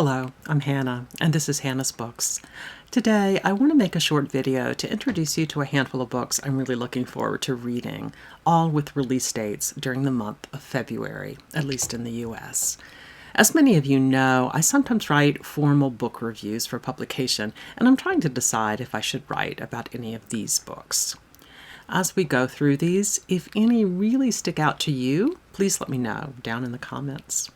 Hello, I'm Hannah, and this is Hannah's Books. Today, I want to make a short video to introduce you to a handful of books I'm really looking forward to reading, all with release dates during the month of February, at least in the US. As many of you know, I sometimes write formal book reviews for publication, and I'm trying to decide if I should write about any of these books. As we go through these, if any really stick out to you, please let me know down in the comments.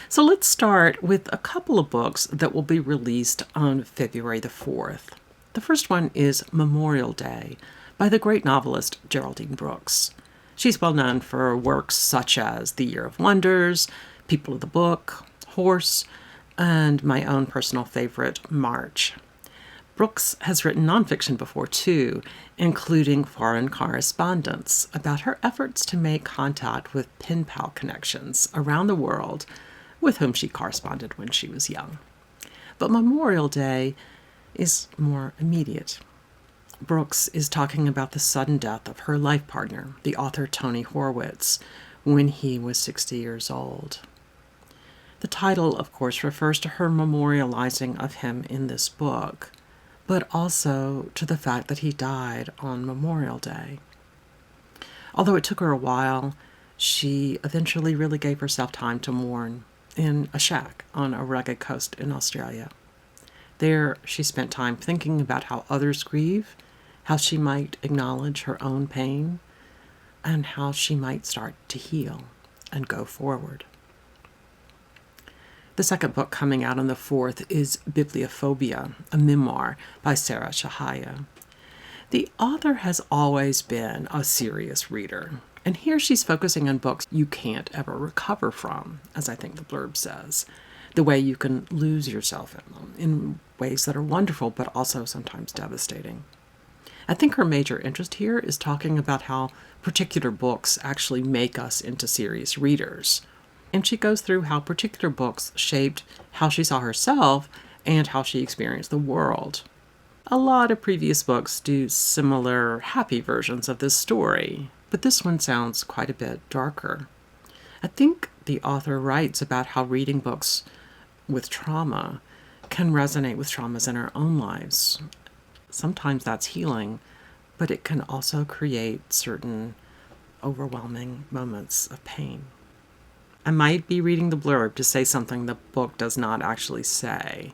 So let's start with a couple of books that will be released on February the 4th. The first one is Memorial Day by the great novelist Geraldine Brooks. She's well known for works such as The Year of Wonders, People of the Book, Horse, and my own personal favorite, March. Brooks has written nonfiction before too, including Foreign Correspondence, about her efforts to make contact with pen pal connections around the world with whom she corresponded when she was young. But Memorial Day is more immediate. Brooks is talking about the sudden death of her life partner, the author Tony Horwitz, when he was 60 years old. The title, of course, refers to her memorializing of him in this book, but also to the fact that he died on Memorial Day. Although it took her a while, she eventually really gave herself time to mourn in a shack on a rugged coast in Australia. There, she spent time thinking about how others grieve, how she might acknowledge her own pain, and how she might start to heal and go forward. The second book coming out on the 4th is Bibliophobia, a memoir by Chihaya. The author has always been a serious reader, and here she's focusing on books you can't ever recover from, as I think the blurb says, the way you can lose yourself in them, in ways that are wonderful but also sometimes devastating. I think her major interest here is talking about how particular books actually make us into serious readers. And she goes through how particular books shaped how she saw herself and how she experienced the world. A lot of previous books do similar happy versions of this story, but this one sounds quite a bit darker. I think the author writes about how reading books with trauma can resonate with traumas in our own lives. Sometimes that's healing, but it can also create certain overwhelming moments of pain. I might be reading the blurb to say something the book does not actually say.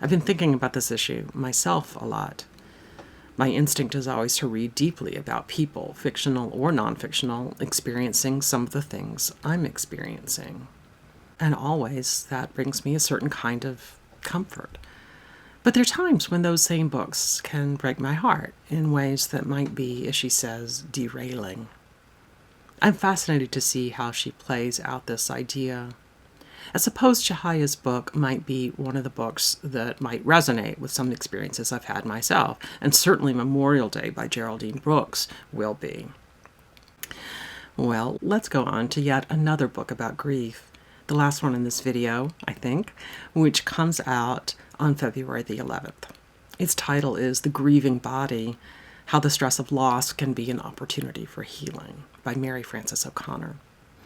I've been thinking about this issue myself a lot. My instinct is always to read deeply about people, fictional or non-fictional, experiencing some of the things I'm experiencing. And always that brings me a certain kind of comfort. But there are times when those same books can break my heart in ways that might be, as she says, derailing. I'm fascinated to see how she plays out this idea. I suppose Chihaya's book might be one of the books that might resonate with some experiences I've had myself, and certainly Memorial Day by Geraldine Brooks will be. Well, let's go on to yet another book about grief, the last one in this video, I think, which comes out on February the 11th. Its title is The Grieving Body: How the Stress of Loss Can Be an Opportunity for Healing by Mary Frances O'Connor.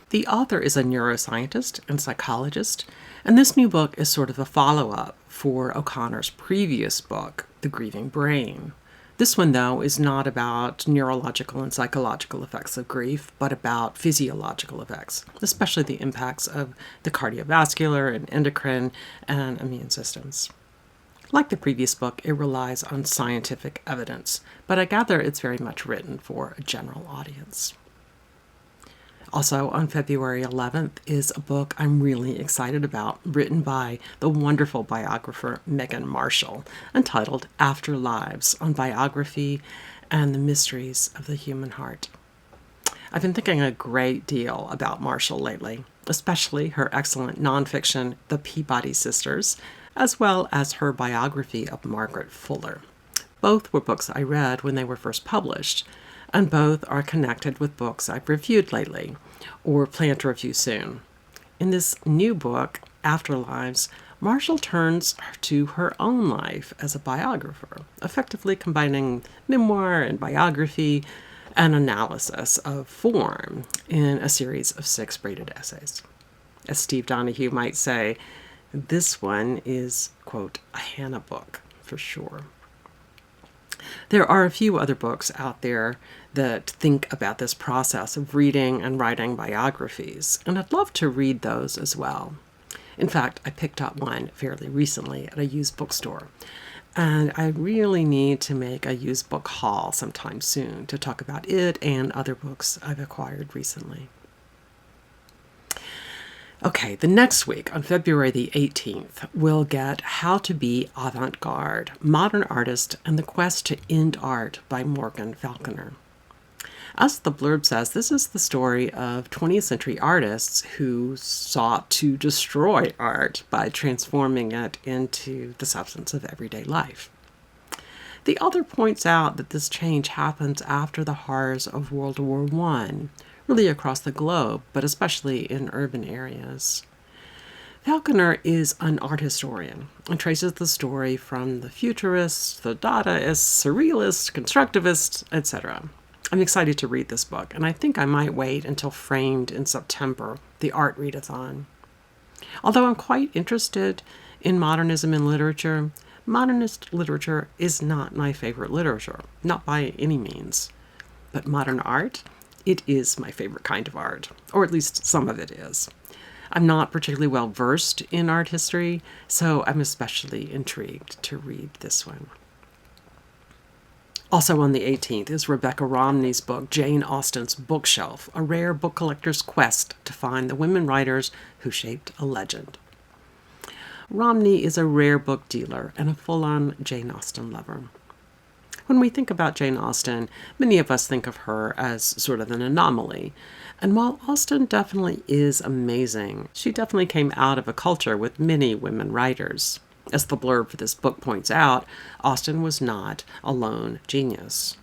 The author is a neuroscientist and psychologist, and this new book is sort of a follow-up for O'Connor's previous book, The Grieving Brain. This one, though, is not about neurological and psychological effects of grief, but about physiological effects, especially the impacts of the cardiovascular and endocrine and immune systems. Like the previous book, it relies on scientific evidence, but I gather it's very much written for a general audience. Also on February 11th is a book I'm really excited about, written by the wonderful biographer Megan Marshall, entitled After Lives: On Biography and the Mysteries of the Human Heart. I've been thinking a great deal about Marshall lately, especially her excellent nonfiction, The Peabody Sisters, as well as her biography of Margaret Fuller. Both were books I read when they were first published, and both are connected with books I've reviewed lately, or plan to review soon. In this new book, Afterlives, Marshall turns to her own life as a biographer, effectively combining memoir and biography and analysis of form in a series of 6 braided essays. As Steve Donahue might say, This one is, quote, a Hannah book for sure. There are a few other books out there that think about this process of reading and writing biographies, and I'd love to read those as well. In fact, I picked up one fairly recently at a used bookstore, and I really need to make a used book haul sometime soon to talk about it and other books I've acquired recently. Okay, the next week, on February the 18th, we'll get How to Be Avant-Garde, Modern Artist and the Quest to End Art by Morgan Falconer. As the blurb says, this is the story of 20th century artists who sought to destroy art by transforming it into the substance of everyday life. The author points out that this change happens after the horrors of World War I, really across the globe, but especially in urban areas. Falconer is an art historian and traces the story from the futurists, the Dadaists, surrealists, constructivists, etc. I'm excited to read this book, and I think I might wait until Framed in September, the art readathon. Although I'm quite interested in modernism in literature, modernist literature is not my favorite literature, not by any means. But modern art, it is my favorite kind of art, or at least some of it is. I'm not particularly well versed in art history, so I'm especially intrigued to read this one. Also on the 18th is Rebecca Romney's book, Jane Austen's Bookshelf, a rare book collector's quest to find the women writers who shaped a legend. Romney is a rare book dealer and a full-on Jane Austen lover. When we think about Jane Austen, many of us think of her as sort of an anomaly. And while Austen definitely is amazing, she definitely came out of a culture with many women writers. As the blurb for this book points out, Austen was not a lone genius.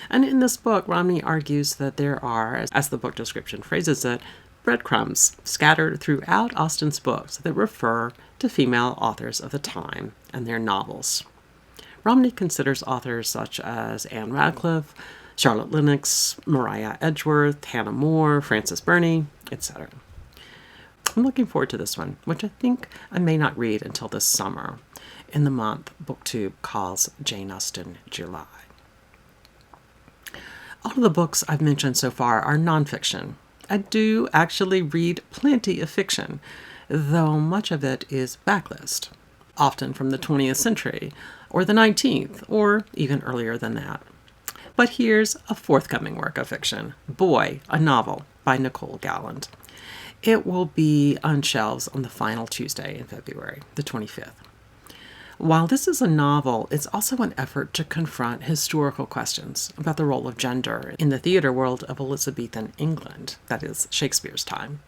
And in this book, Romney argues that there are, as the book description phrases it, breadcrumbs scattered throughout Austen's books that refer to female authors of the time and their novels. Romney considers authors such as Anne Radcliffe, Charlotte Lennox, Maria Edgeworth, Hannah More, Frances Burney, etc. I'm looking forward to this one, which I think I may not read until this summer, in the month BookTube calls Jane Austen July. All of the books I've mentioned so far are nonfiction. I do actually read plenty of fiction, though much of it is backlist, often from the 20th century, or the 19th, or even earlier than that. But here's a forthcoming work of fiction, Boy, a Novel by Nicole Galland. It will be on shelves on the final Tuesday in February, the 25th. While this is a novel, it's also an effort to confront historical questions about the role of gender in the theater world of Elizabethan England, that is, Shakespeare's time.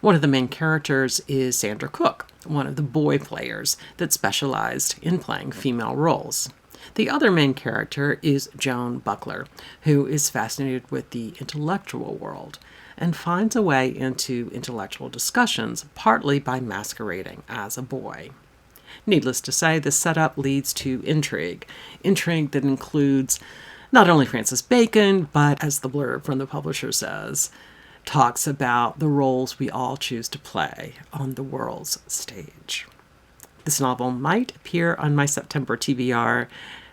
One of the main characters is Sandra Cook, one of the boy players that specialized in playing female roles. The other main character is Joan Buckler, who is fascinated with the intellectual world and finds a way into intellectual discussions partly by masquerading as a boy. Needless to say, this setup leads to intrigue that includes not only Francis Bacon, but, as the blurb from the publisher says, talks about the roles we all choose to play on the world's stage. This novel might appear on my September TBR,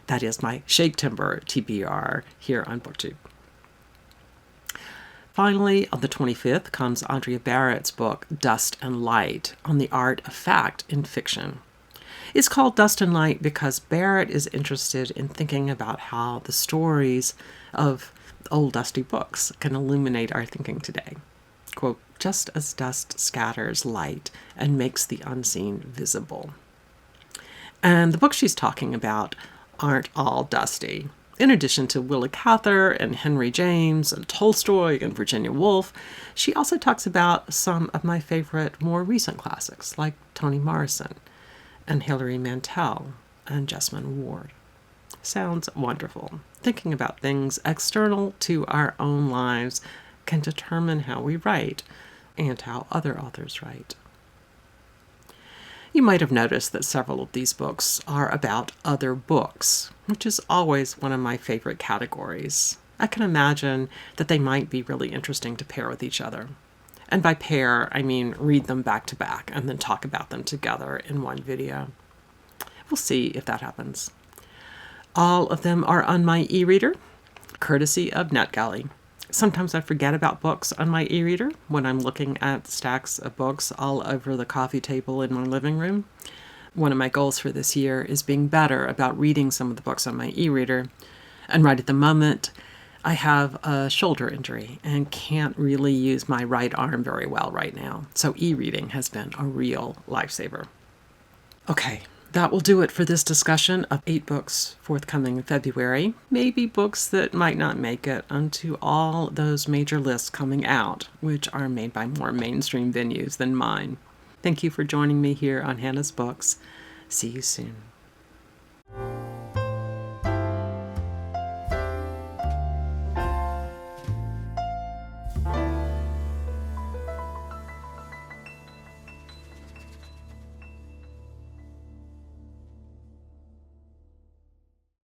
that is my Shaktember TBR, here on BookTube. Finally, on the 25th comes Andrea Barrett's book, Dust and Light, on the art of fact in fiction. It's called Dust and Light because Barrett is interested in thinking about how the stories of old dusty books can illuminate our thinking today. Quote, just as dust scatters light and makes the unseen visible. And the books she's talking about aren't all dusty. In addition to Willa Cather and Henry James and Tolstoy and Virginia Woolf, she also talks about some of my favorite more recent classics like Toni Morrison and Hilary Mantel and Jessamine Ward. Sounds wonderful. Thinking about things external to our own lives can determine how we write and how other authors write. You might have noticed that several of these books are about other books, which is always one of my favorite categories. I can imagine that they might be really interesting to pair with each other. And by pair, I mean read them back to back and then talk about them together in one video. We'll see if that happens. All of them are on my e-reader, courtesy of NetGalley. Sometimes I forget about books on my e-reader when I'm looking at stacks of books all over the coffee table in my living room. One of my goals for this year is being better about reading some of the books on my e-reader. And right at the moment, I have a shoulder injury and can't really use my right arm very well right now. So e-reading has been a real lifesaver. Okay, that will do it for this discussion of 8 books forthcoming in February. Maybe books that might not make it onto all those major lists coming out, which are made by more mainstream venues than mine. Thank you for joining me here on Hannah's Books. See you soon.